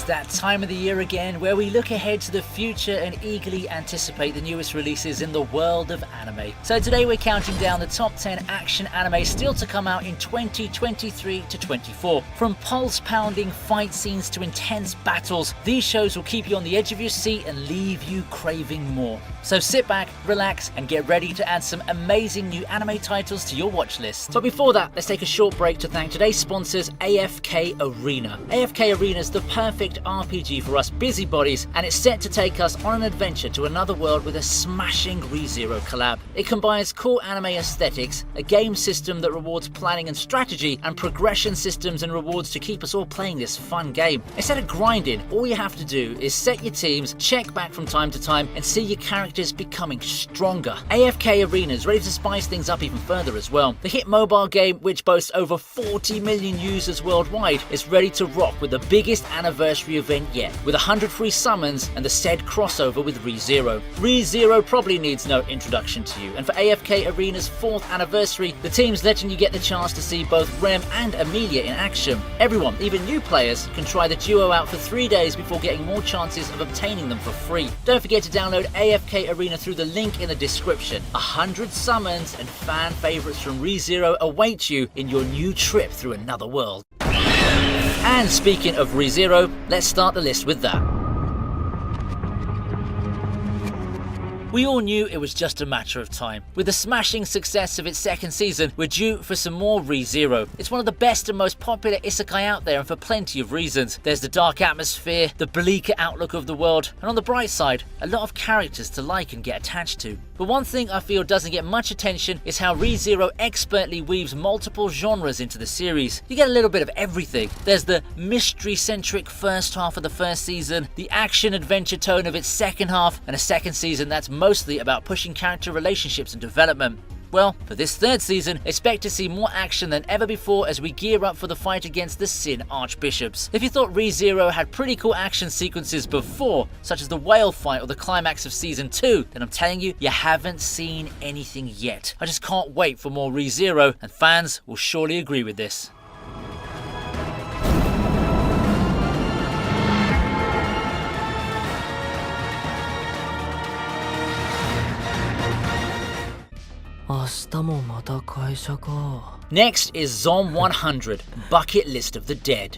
that time of the year again where we look ahead to the future and eagerly anticipate the newest releases in the world of anime. So today we're counting down the top 10 action anime still to come out in 2023 to 24. From pulse-pounding fight scenes to intense battles, these shows will keep you on the edge of your seat and leave you craving more. So sit back, relax, and get ready to add some amazing new anime titles to your watch list. But before that, let's take a short break to thank today's sponsors, AFKRE0. AFKRE0 is the perfect RPG for us busybodies, and it's set to take us on an adventure to another world with a smashing ReZero collab. It combines cool anime aesthetics, a game system that rewards planning and strategy, and progression systems and rewards to keep us all playing this fun game. Instead of grinding, all you have to do is set your teams, check back from time to time, and see your characters becoming stronger. AFKRE0 is ready to spice things up even further as well. The hit mobile game, which boasts over 40 million users worldwide, is ready to rock with the biggest anniversary event yet, with 100 free summons and the said crossover with ReZero. ReZero probably needs no introduction to you, and for AFKRE0's 4th anniversary, the team's letting you get the chance to see both Rem and Amelia in action. Everyone, even new players, can try the duo out for 3 days before getting more chances of obtaining them for free. Don't forget to download AFKRE0 through the link in the description. 100 summons and fan favourites from ReZero await you in your new trip through another world. And speaking of ReZero, let's start the list with that. We all knew it was just a matter of time. With the smashing success of its 2nd season, we're due for some more ReZero. It's one of the best and most popular isekai out there, and for plenty of reasons. There's the dark atmosphere, the bleaker outlook of the world, and on the bright side, a lot of characters to like and get attached to. But one thing I feel doesn't get much attention is how ReZero expertly weaves multiple genres into the series. You get a little bit of everything. There's the mystery-centric first half of the 1st season, the action-adventure tone of its 2nd half, and a 2nd season that's mostly about pushing character relationships and development. Well, for this 3rd season, expect to see more action than ever before as we gear up for the fight against the Sin Archbishops. If you thought ReZero had pretty cool action sequences before, such as the whale fight or the climax of Season 2, then I'm telling you, you haven't seen anything yet. I just can't wait for more ReZero, and fans will surely agree with this. Next is Zom 100, Bucket List of the Dead.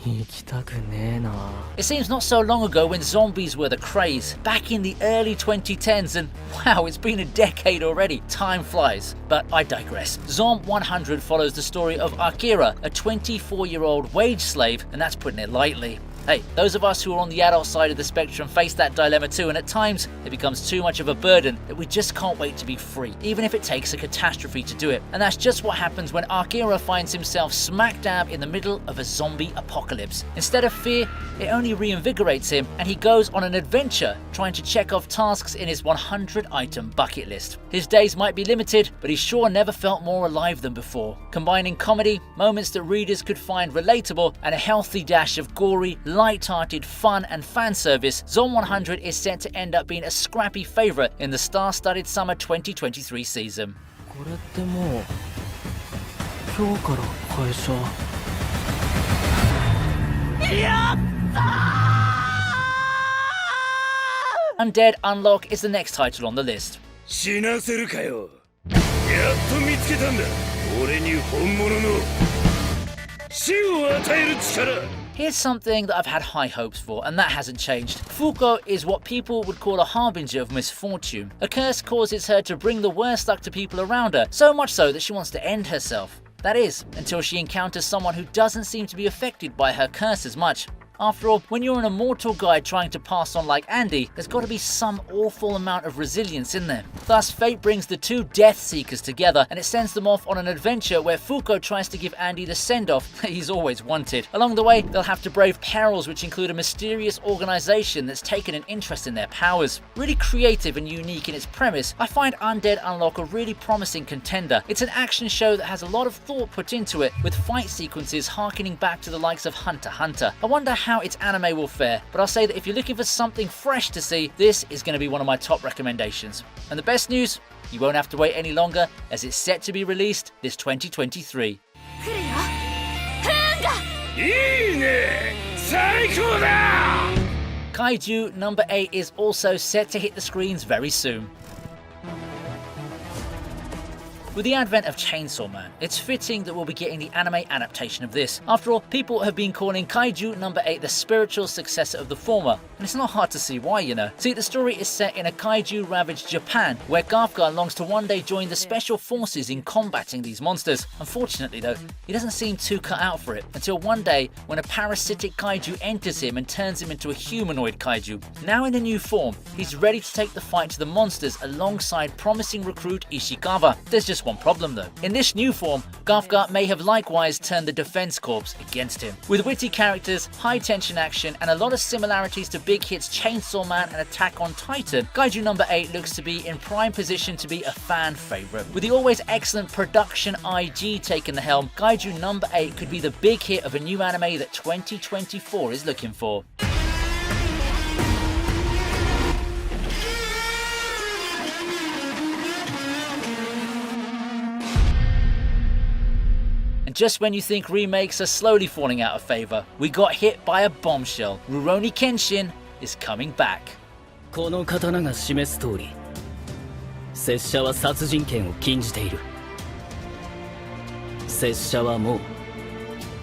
It seems not so long ago when zombies were the craze, back in the early 2010s, and wow, it's been a decade already. Time flies. But I digress. Zom 100 follows the story of AFKRE, a 24-year-old wage slave, and that's putting it lightly. Hey, those of us who are on the adult side of the spectrum face that dilemma too, and at times it becomes too much of a burden that we just can't wait to be free, even if it takes a catastrophe to do it. And that's just what happens when AFKRE finds himself smack dab in the middle of a zombie apocalypse. Instead of fear, it only reinvigorates him, and he goes on an adventure trying to check off tasks in his 100-item bucket list. His days might be limited, but he sure never felt more alive than before. Combining comedy, moments that readers could find relatable, and a healthy dash of gory, light-hearted fun and fan service, Zom 100 is set to end up being a scrappy favourite in the star-studded summer 2023 season. Undead Unlock is the next title on the list. Here's something that I've had high hopes for, and that hasn't changed. Fuko is what people would call a harbinger of misfortune. A curse causes her to bring the worst luck to people around her, so much so that she wants to end herself. That is, until she encounters someone who doesn't seem to be affected by her curse as much. After all, when you're an immortal guy trying to pass on like Andy, there's got to be some awful amount of resilience in there. Thus, fate brings the two Death Seekers together, and it sends them off on an adventure where Fuko tries to give Andy the send-off that he's always wanted. Along the way, they'll have to brave perils which include a mysterious organization that's taken an interest in their powers. Really creative and unique in its premise, I find Undead Unlock a really promising contender. It's an action show that has a lot of thought put into it, with fight sequences harkening back to the likes of Hunter x Hunter. I wonder how its anime will fare, but I'll say that if you're looking for something fresh to see, this is going to be one of my top recommendations. And the best news, you won't have to wait any longer, as it's set to be released this 2023. Kaiju number 8 is also set to hit the screens very soon. With the advent of Chainsaw Man, it's fitting that we'll be getting the anime adaptation of this. After all, people have been calling Kaiju number 8 the spiritual successor of the former, and it's not hard to see why, you know. See, the story is set in a kaiju-ravaged Japan, where Gafgar longs to one day join the special forces in combating these monsters. Unfortunately though, he doesn't seem too cut out for it, until one day when a parasitic kaiju enters him and turns him into a humanoid kaiju. Now in a new form, he's ready to take the fight to the monsters alongside promising recruit Ishikawa. There's just one problem though. In this new form, Gafgar may have likewise turned the Defense Corps against him. With witty characters, high tension action, and a lot of similarities to big hits Chainsaw Man and Attack on Titan, Kaiju number 8 looks to be in prime position to be a fan favourite. With the always excellent production IG taking the helm, Kaiju number 8 could be the big hit of a new anime that 2024 is looking for. Just when you think remakes are slowly falling out of favour, we got hit by a bombshell. Rurouni Kenshin is coming back. この刀が示す通り、拙者は殺人権を禁じている。拙者はもう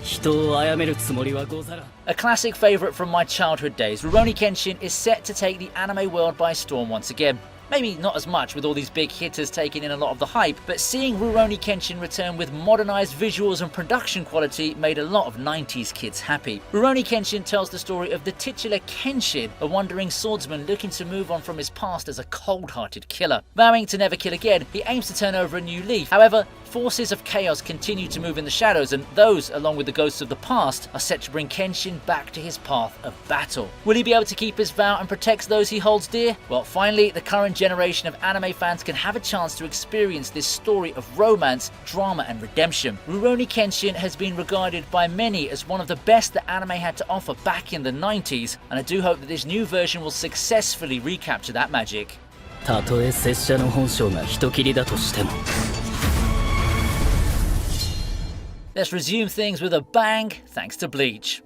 人を殺めるつもりはござらん。 A classic favourite from my childhood days, Rurouni Kenshin is set to take the anime world by storm once again. Maybe not as much with all these big hitters taking in a lot of the hype, but seeing Rurouni Kenshin return with modernised visuals and production quality made a lot of 90s kids happy. Rurouni Kenshin tells the story of the titular Kenshin, a wandering swordsman looking to move on from his past as a cold-hearted killer. Vowing to never kill again, he aims to turn over a new leaf. However, forces of chaos continue to move in the shadows, and those, along with the ghosts of the past, are set to bring Kenshin back to his path of battle. Will he be able to keep his vow and protect those he holds dear? Well, finally, the current generation of anime fans can have a chance to experience this story of romance, drama and redemption. Rurouni Kenshin has been regarded by many as one of the best that anime had to offer back in the 90s, and I do hope that this new version will successfully recapture that magic. たとえ拙者の本性が人斬りだとしても Let's resume things with a bang, thanks to Bleach.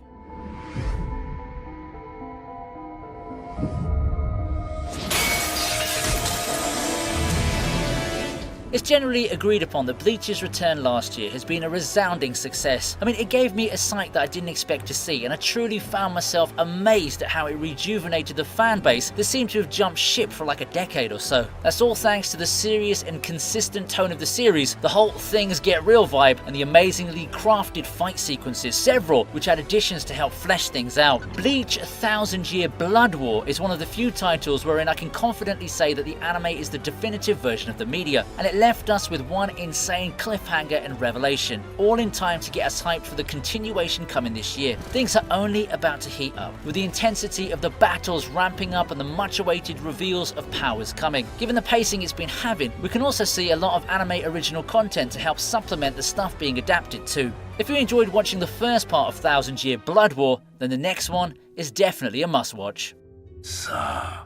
It's generally agreed upon that Bleach's return last year has been a resounding success. I mean, it gave me a sight that I didn't expect to see, and I truly found myself amazed at how it rejuvenated the fan base that seemed to have jumped ship for like a decade or so. That's all thanks to the serious and consistent tone of the series, the whole things get real vibe, and the amazingly crafted fight sequences, several which had additions to help flesh things out. Bleach 1000 Year Blood War is one of the few titles wherein I can confidently say that the anime is the definitive version of the media, and it left us with one insane cliffhanger and revelation, all in time to get us hyped for the continuation coming this year. Things are only about to heat up, with the intensity of the battles ramping up and the much awaited reveals of powers coming. Given the pacing it's been having, we can also see a lot of anime original content to help supplement the stuff being adapted too. If you enjoyed watching the first part of 1000 Year Blood War, then the next one is definitely a must watch. さあ、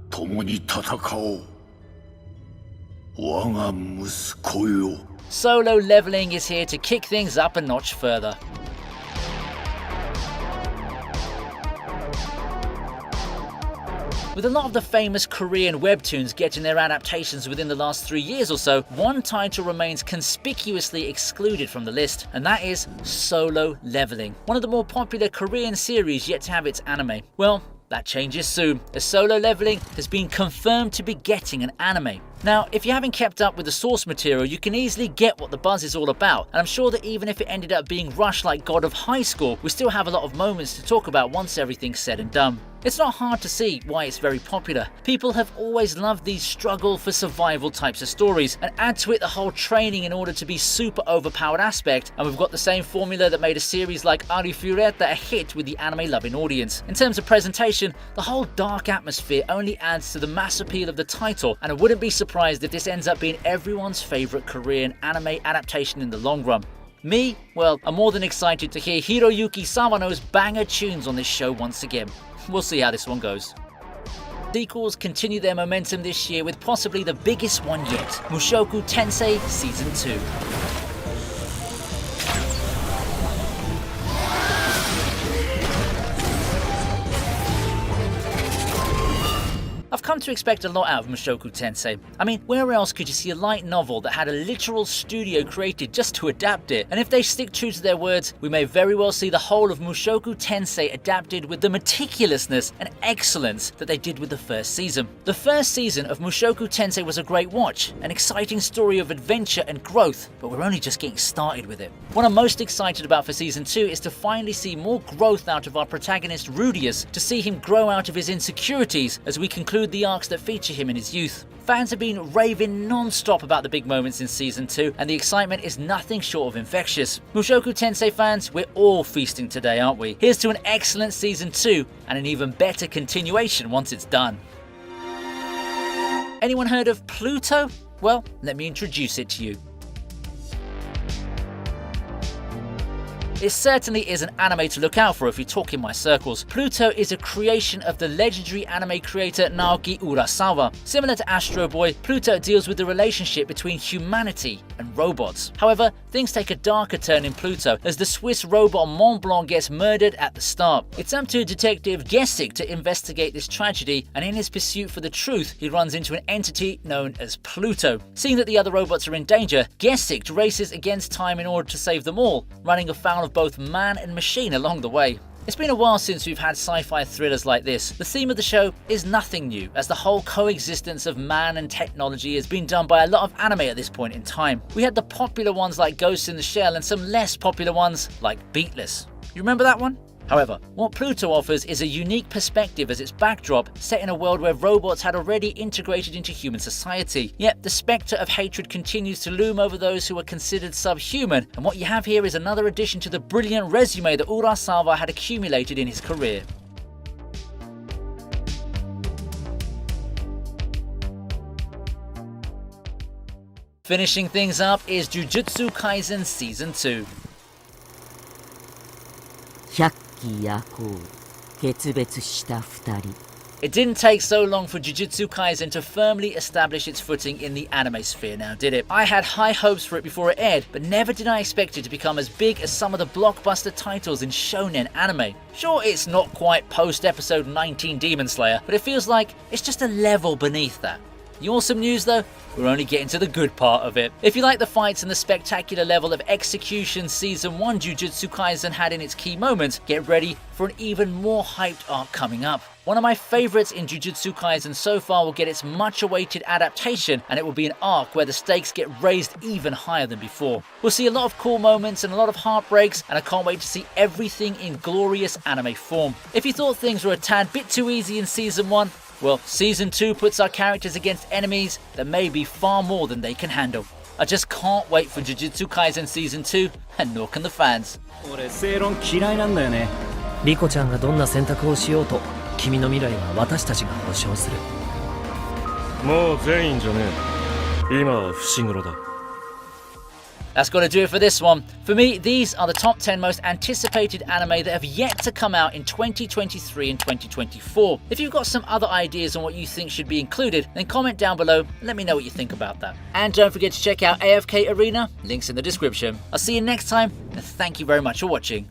共に戦おう。我が息子よ。 Solo leveling is here to kick things up a notch further. With a lot of the famous Korean webtoons getting their adaptations within the last 3 years or so, one title remains conspicuously excluded from the list, and that is Solo Leveling, one of the more popular Korean series yet to have its anime. Well, that changes soon, as Solo Leveling has been confirmed to be getting an anime. Now, if you haven't kept up with the source material, you can easily get what the buzz is all about, and I'm sure that even if it ended up being rushed like God of High Score, we still have a lot of moments to talk about once everything's said and done. It's not hard to see why it's very popular. People have always loved these struggle for survival types of stories, and add to it the whole training in order to be super overpowered aspect, and we've got the same formula that made a series like AFKRE0 a hit with the anime loving audience. In terms of presentation, the whole dark atmosphere only adds to the mass appeal of the title, and I wouldn't be surprised if this ends up being everyone's favourite Korean anime adaptation in the long run. Me? Well, I'm more than excited to hear Hiroyuki Sawano's banger tunes on this show once again. We'll see how this one goes. Sequels continue their momentum this year with possibly the biggest one yet, Mushoku Tensei Season 2. I've come to expect a lot out of Mushoku Tensei. I mean, where else could you see a light novel that had a literal studio created just to adapt it? And if they stick true to their words, we may very well see the whole of Mushoku Tensei adapted with the meticulousness and excellence that they did with the first season. The first season of Mushoku Tensei was a great watch, an exciting story of adventure and growth, but we're only just getting started with it. What I'm most excited about for season 2 is to finally see more growth out of our protagonist Rudius, to see him grow out of his insecurities as we conclude the arcs that feature him in his youth. Fans have been raving non-stop about the big moments in season 2, and the excitement is nothing short of infectious. Mushoku Tensei fans, we're all feasting today, aren't we? Here's to an excellent season 2 and an even better continuation once it's done. Anyone heard of Pluto? Well, let me introduce it to you. It certainly is an anime to look out for if you talk in my circles. Pluto is a creation of the legendary anime creator Naoki Urasawa. Similar to Astro Boy, Pluto deals with the relationship between humanity and robots. However, things take a darker turn in Pluto as the Swiss robot Mont Blanc gets murdered at the start. It's up to Detective Gessig to investigate this tragedy, and in his pursuit for the truth, he runs into an entity known as Pluto. Seeing that the other robots are in danger, Gessig races against time in order to save them all, running afoul of both man and machine along the way. It's been a while since we've had sci-fi thrillers like this. The theme of the show is nothing new, as the whole coexistence of man and technology has been done by a lot of anime at this point in time. We had the popular ones like Ghost in the Shell and some less popular ones like Beatless. You remember that one? However, what Pluto offers is a unique perspective as its backdrop, set in a world where robots had already integrated into human society. Yet the spectre of hatred continues to loom over those who are considered subhuman, and what you have here is another addition to the brilliant resume that Urasawa had accumulated in his career. Finishing things up is Jujutsu Kaisen Season 2. 百鬼夜行決別した二人 It didn't take so long for Jujutsu Kaisen to firmly establish its footing in the anime sphere now, did it? I had high hopes for it before it aired, but never did I expect it to become as big as some of the blockbuster titles in shonen anime. Sure, it's not quite post-episode 19 Demon Slayer, but it feels like it's just a level beneath that. The awesome news though, we're only getting to the good part of it. If you like the fights and the spectacular level of execution Season 1 Jujutsu Kaisen had in its key moments, get ready for an even more hyped arc coming up. One of my favourites in Jujutsu Kaisen so far will get its much awaited adaptation, and it will be an arc where the stakes get raised even higher than before. We'll see a lot of cool moments and a lot of heartbreaks, and I can't wait to see everything in glorious anime form. If you thought things were a tad bit too easy in Season 1, well, Season 2 puts our characters against enemies that may be far more than they can handle. I just can't wait for Jujutsu Kaisen Season 2, and nor can the fans. 俺正論嫌いなんだよね。リコちゃんがどんな選択をしようと君の未来は私たちが保証する。もう全員じゃねえ。今は伏黒だ。 That's got to do it for this one. For me, these are the top 10 most anticipated anime that have yet to come out in 2023 and 2024. If you've got some other ideas on what you think should be included, then comment down below and let me know what you think about that. And don't forget to check out AFK Arena, links in the description. I'll see you next time, and thank you very much for watching.